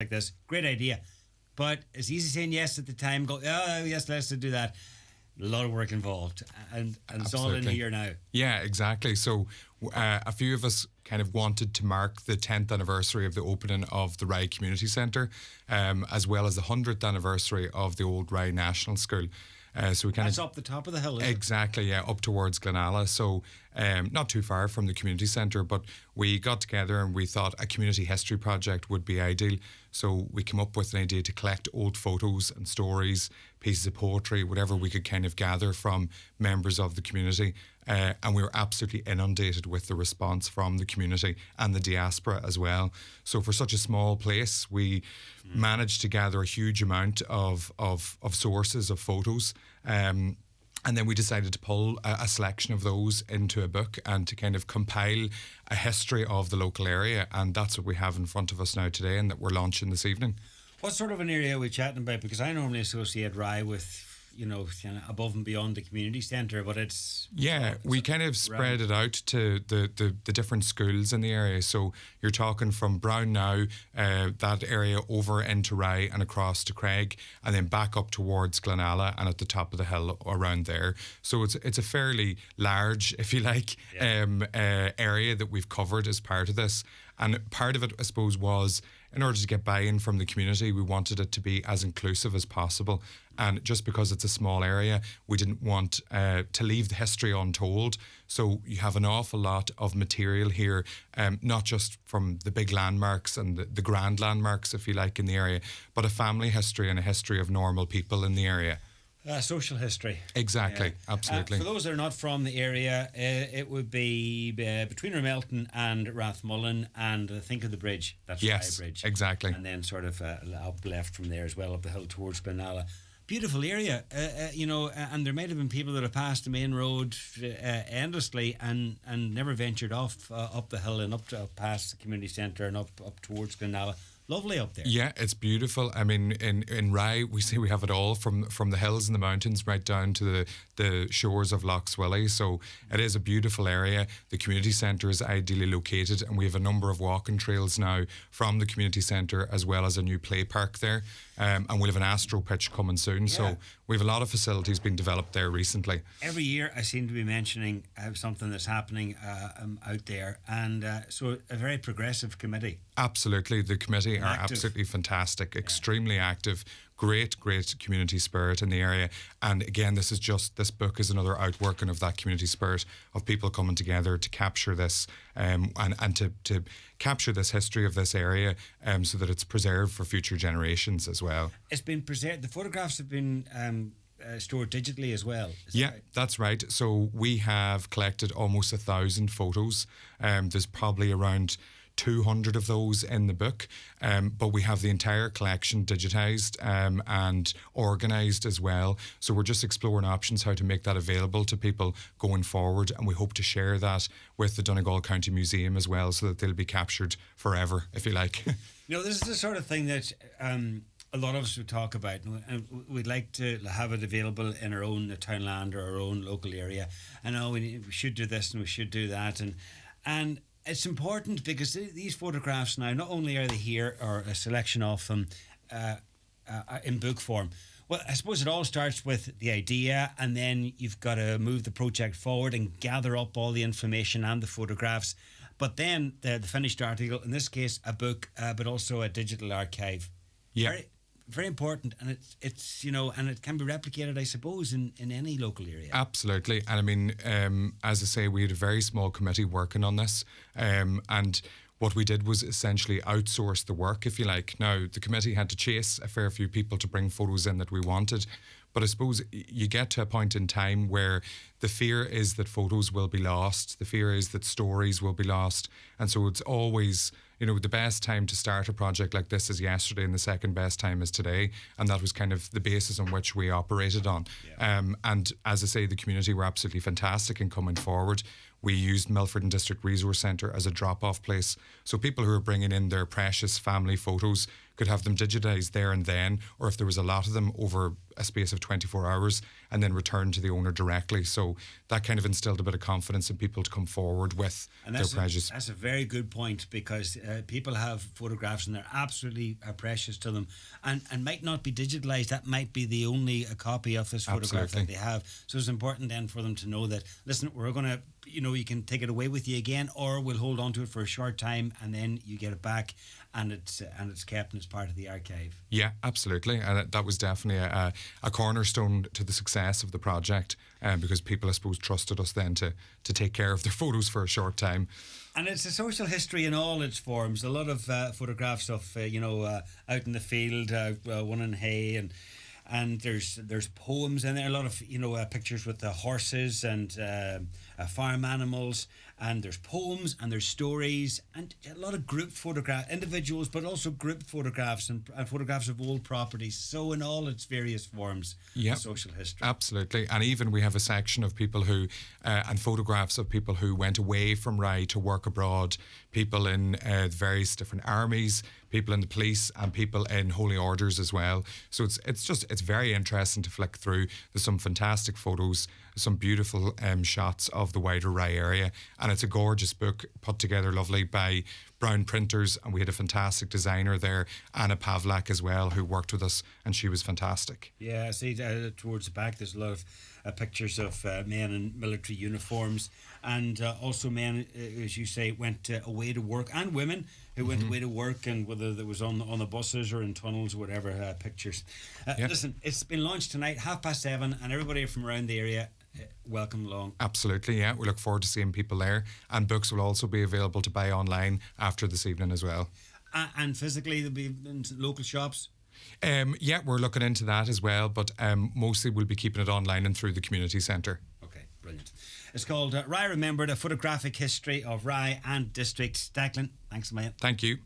like this. Great idea. But it's easy saying yes at the time, go, oh, yes, let's do that. A lot of work involved. And it's all in here now. Yeah, exactly. So a few of us kind of wanted to mark the 10th anniversary of the opening of the Rye Community Centre, as well as the 100th anniversary of the old Rye National School. So we kind That's up the top of the hill, exactly, yeah, up towards Glenalla. So not too far from the community centre, but we got together and we thought a community history project would be ideal. So we came up with an idea to collect old photos and stories, pieces of poetry, whatever we could kind of gather from members of the community. And we were absolutely inundated with the response from the community and the diaspora as well. So for such a small place, we managed to gather a huge amount of sources of photos. And then we decided to pull a selection of those into a book and to kind of compile a history of the local area. And that's what we have in front of us now today and that we're launching this evening. What sort of an area are we chatting about? Because I normally associate Rye with, kind of above and beyond the community centre, but it's... Yeah, we kind of spread it out to the different schools in the area. So you're talking from Brown now, that area over into Rye and across to Craig, and then back up towards Glenalla and at the top of the hill around there. So it's a fairly large, if you like, area that we've covered as part of this. And part of it, I suppose, was in order to get buy-in from the community, we wanted it to be as inclusive as possible. And just because it's a small area, we didn't want to leave the history untold. So you have an awful lot of material here, not just from the big landmarks and the grand landmarks, if you like, in the area, but a family history and a history of normal people in the area. Social history. Exactly, absolutely. For those that are not from the area, it would be between Ramelton and Rathmullen, and think of the bridge. That's yes, Rye Bridge. Exactly. And then sort of up left from there as well, up the hill towards Glenalla. Beautiful area, and there might have been people that have passed the main road endlessly and never ventured off up the hill and up past the community centre and up towards Glenalla. Lovely up there. Yeah, it's beautiful. I mean, in Rye, we say we have it all from the hills and the mountains right down to the shores of Lough Swilly. So it is a beautiful area. The community centre is ideally located, and we have a number of walking trails now from the community centre, as well as a new play park there. And we'll have an astro pitch coming soon. Yeah. So we have a lot of facilities being developed there recently. Every year I seem to be mentioning something that's happening out there. And so a very progressive committee. Absolutely. The committee are absolutely fantastic, extremely active, great community spirit in the area. And again, this book is another outworking of that community spirit of people coming together to capture this and to capture this history of this area so that it's preserved for future generations as well. It's been preserved. The photographs have been stored digitally as well. Yeah, that's right. So we have collected almost 1,000 photos. There's probably around 200 of those in the book, but we have the entire collection digitised and organised as well. So we're just exploring options how to make that available to people going forward, and we hope to share that with the Donegal County Museum as well, so that they'll be captured forever, if you like. This is the sort of thing that a lot of us would talk about, and we'd like to have it available in our own townland or our own local area. I know we should do this and we should do that, and it's important because these photographs now, not only are they here, or a selection of them in book form. Well, I suppose it all starts with the idea, and then you've got to move the project forward and gather up all the information and the photographs. But then the finished article, in this case, a book, but also a digital archive. Yeah. Very important, and it's and it can be replicated, I suppose, in any local area. Absolutely. And I mean, as I say, we had a very small committee working on this, and what we did was essentially outsource the work, if you like. Now, the committee had to chase a fair few people to bring photos in that we wanted, but I suppose you get to a point in time where the fear is that photos will be lost, the fear is that stories will be lost, and so it's always, the best time to start a project like this is yesterday, and the second best time is today, and that was kind of the basis on which we operated on. Yeah. And as I say, the community were absolutely fantastic in coming forward. We used Milford and District Resource Centre as a drop-off place, so people who are bringing in their precious family photos could have them digitised there and then, or if there was a lot of them, over a space of 24 hours and then returned to the owner directly. So that kind of instilled a bit of confidence in people to come forward with their precious. That's a very good point, because people have photographs and they're absolutely precious to them, and might not be digitalized. That might be the only copy of this photograph that they have. So it's important then for them to know that, listen, we're going to, you can take it away with you again, or we'll hold on to it for a short time and then you get it back, and it's kept and it's part of the archive. Yeah, absolutely. And that was definitely a cornerstone to the success of the project, because people, I suppose, trusted us then to take care of their photos for a short time. And it's a social history in all its forms. A lot of photographs of out in the field, one in hay, and there's poems in there. A lot of pictures with the horses and farm animals, and there's poems and there's stories, and a lot of group photographs, individuals, but also group photographs and photographs of old properties. So in all its various forms, social history. Absolutely. And even we have a section of people who and photographs of people who went away from Rye to work abroad, people in various different armies, people in the police, and people in holy orders as well. So it's very interesting to flick through. There's some fantastic photos, some beautiful shots of the wider Rye area, and it's a gorgeous book put together lovely by Brown Printers, and we had a fantastic designer there, Anna Pavlak as well, who worked with us, and she was fantastic. Yeah, I see towards the back there's a lot of pictures of men in military uniforms, and also men, as you say, went away to work, and women who went away to work, and whether that was on the buses or in tunnels or whatever, pictures. Listen, it's been launched tonight, 7:30, and everybody from around the area, welcome along. Absolutely, yeah. We look forward to seeing people there, and books will also be available to buy online after this evening as well. And physically, they'll be in local shops? Yeah, we're looking into that as well, but mostly we'll be keeping it online and through the community centre. Okay, brilliant. It's called Rye Remembered, a photographic history of Rye and district. Declan, thanks a million. Thank you.